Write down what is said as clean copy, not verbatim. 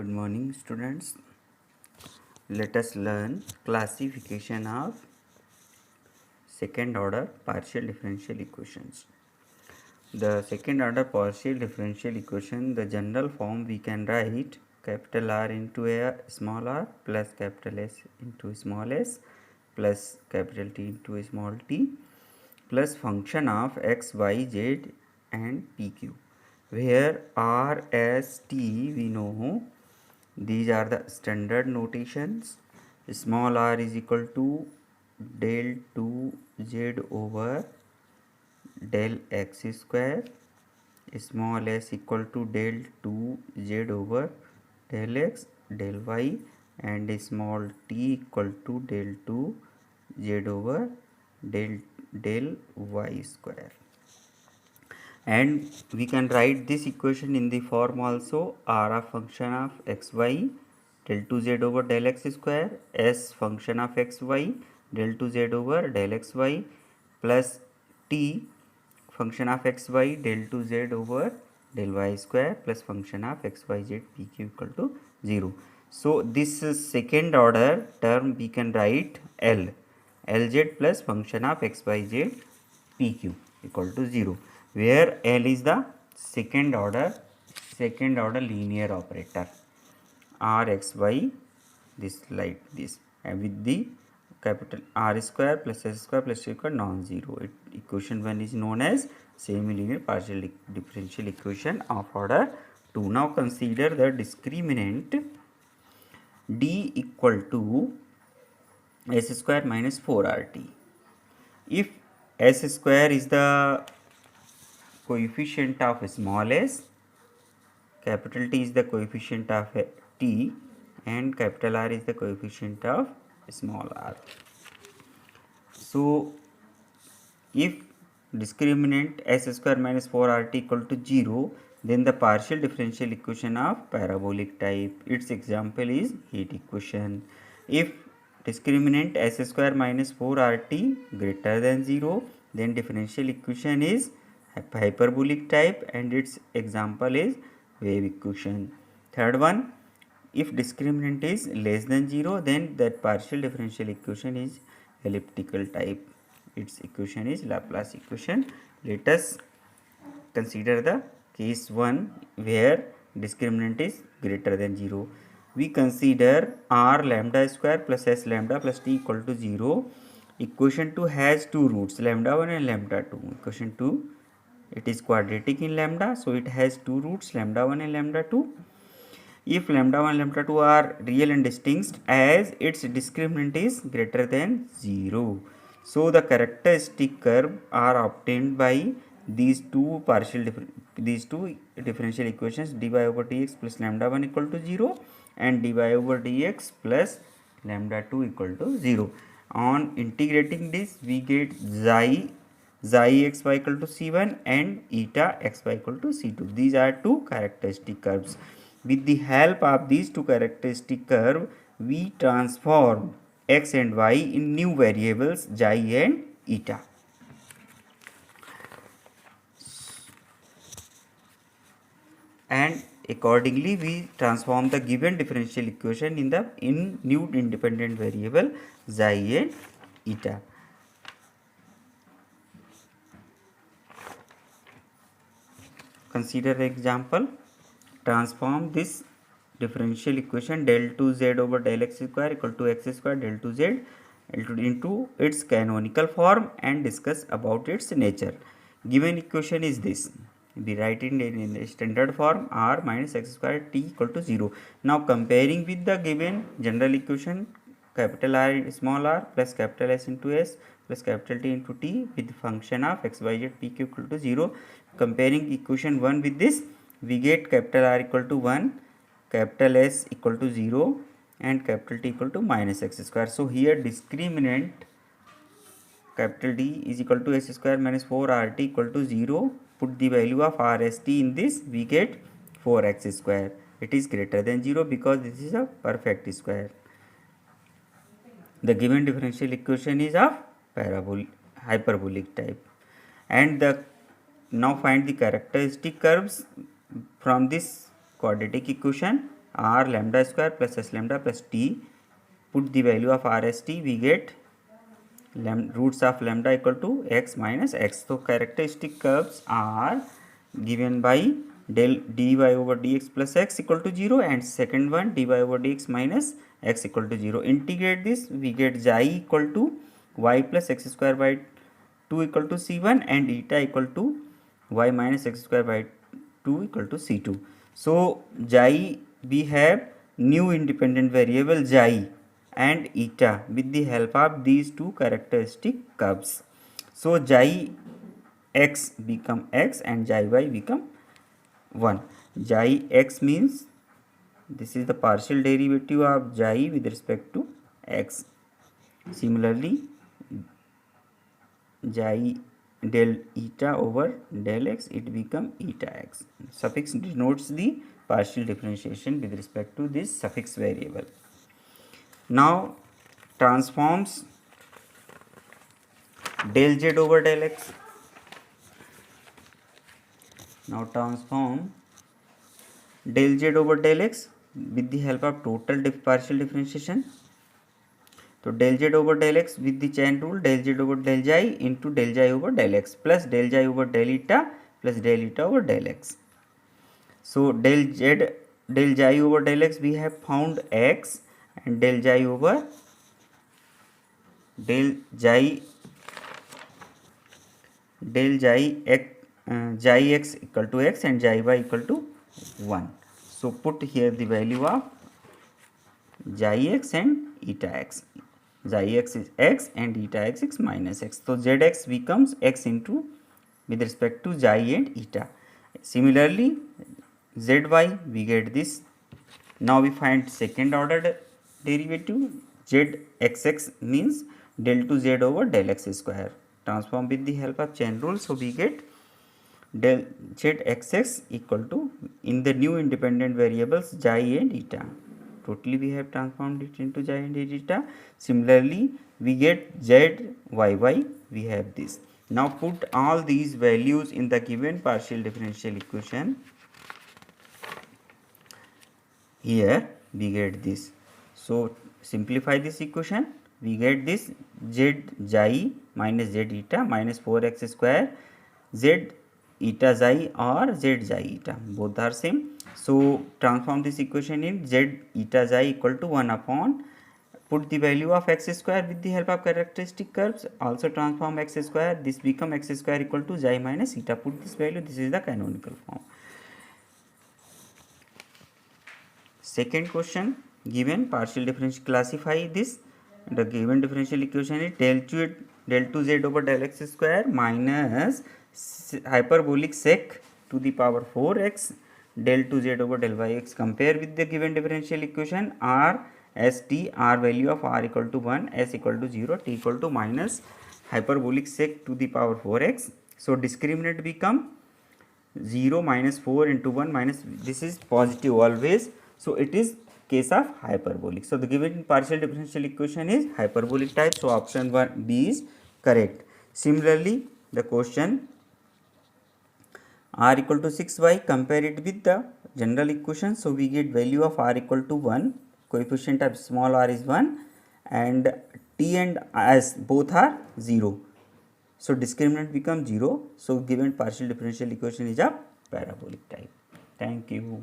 Good morning, students. Let us learn classification of second order partial differential equations. The second order partial differential equation, the general form we can write capital R into a small r plus capital S into small s plus capital T into a small t plus function of x, y, z and pq, where R, S, T we know these are the standard notations. Small r is equal to del 2z over del x square, small s equal to del 2z over del x del y, and small t equal to del 2z over del y square. And we can write this equation in the form also: r a function of xy del 2z over del x square, s function of xy del 2z over del xy, plus t function of xy del 2z over del y square, plus function of xyz pq equal to 0. So this is second order term we can write lz plus function of xyz pq equal to 0, where L is the second order linear operator. R x y, this like this, and with the capital R square plus S square plus T square non-zero. Equation 1 is known as semi-linear partial differential equation of order 2. Now consider the discriminant D equal to S square minus 4RT. If S square is the coefficient of small s, capital T is the coefficient of t, and capital R is the coefficient of small r. So if discriminant s square minus 4rt equal to 0, then the partial differential equation of parabolic type. Its example is heat equation. If discriminant s square minus 4rt greater than 0, then differential equation is hyperbolic type, and its example is wave equation. Third one, if discriminant is less than 0, then that partial differential equation is elliptical type. Its equation is Laplace equation. Let us consider the case 1 where discriminant is greater than 0. We consider r lambda square plus s lambda plus t equal to 0. Equation 2 has two roots, lambda 1 and lambda 2. Equation 2, it is quadratic in lambda, so it has two roots, lambda 1 and lambda 2. If lambda 1 and lambda 2 are real and distinct, as its discriminant is greater than 0. So the characteristic curve are obtained by these two differential equations, dy over dx plus lambda 1 equal to 0 and dy over dx plus lambda 2 equal to 0. On integrating this, we get xi xy equal to c1 and eta xy equal to c2. These are two characteristic curves. With the help of these two characteristic curve, we transform x and y in new variables xi and eta. And accordingly, we transform the given differential equation in new independent variable xi and eta. Consider the example. Transform this differential equation del 2z over del x square equal to x square del 2z into its canonical form and discuss about its nature. Given equation is this. We write it in the standard form: r minus x square t equal to 0. Now comparing with the given general equation, capital R small r plus capital S into S plus capital T into T with function of x y z pq equal to 0. Comparing equation 1 with this, we get capital R equal to 1, capital S equal to 0 and capital T equal to minus x square. So here discriminant capital D is equal to s square minus 4rt equal to 0. Put the value of rst in this, we get 4x square. It is greater than 0 because this is a perfect square. The given differential equation is of hyperbolic type. And now find the characteristic curves from this quadratic equation. r lambda square plus s lambda plus t. Put the value of r as t, we get roots of lambda equal to x minus x. So characteristic curves are given by del dy over dx plus x equal to 0, and second one dy over dx minus x equal to 0. Integrate this, we get xi equal to y plus x square by 2 equal to c1, and eta equal to y minus x square by 2 equal to c2. So xi, we have new independent variable xi and eta with the help of these two characteristic curves. So xi x become x and xi y become 1. Xi x means this is the partial derivative of xi with respect to x. Similarly, xi del eta over del x, it become eta x. Suffix denotes the partial differentiation with respect to this suffix variable. Now transforms del z over del x. Now transform del z over del x with the help of total partial differentiation. So del z over del x with the chain rule, del z over del xi into del xi over del x plus del xi over del eta plus del eta over del x. So del xi over del x, we have found x, and del xi over del xi x, xi x equal to x and xi y equal to 1. So put here the value of xi x and eta x. Xi x is x and eta x is minus x. So zx becomes x into with respect to xi and eta. Similarly, zy, we get this. Now we find second order derivative. Zxx means del to z over del x square. Transform with the help of chain rule. So we get del zxx equal to, in the new independent variables, xi and eta. Totally we have transformed it into xi and eta. Similarly, we get z yy, we have this. Now put all these values in the given partial differential equation. Here we get this. So simplify this equation, we get this z xi minus z eta minus 4x square, z eta xi or z xi eta, both are same. So transform this equation in z eta xi equal to 1 upon, put the value of x square with the help of characteristic curves, also transform x square, this become x square equal to xi minus eta, put this value, this is the canonical form. Second question, given partial differential, classify this. The given differential equation is del 2z over del x square minus hyperbolic sec to the power 4x del 2z over del yx. Compare with the given differential equation, r as t, r value of r equal to 1, s equal to 0, t equal to minus hyperbolic sec to the power 4x. So discriminant become 0 minus 4 into 1 minus, this is positive always. So it is case of hyperbolic. So the given partial differential equation is hyperbolic type. So option 1 B is correct. Similarly, the question r equal to 6y, compare it with the general equation. So we get value of r equal to 1, coefficient of small r is 1, and t and s both are 0. So discriminant becomes 0. So given partial differential equation is a parabolic type. Thank you.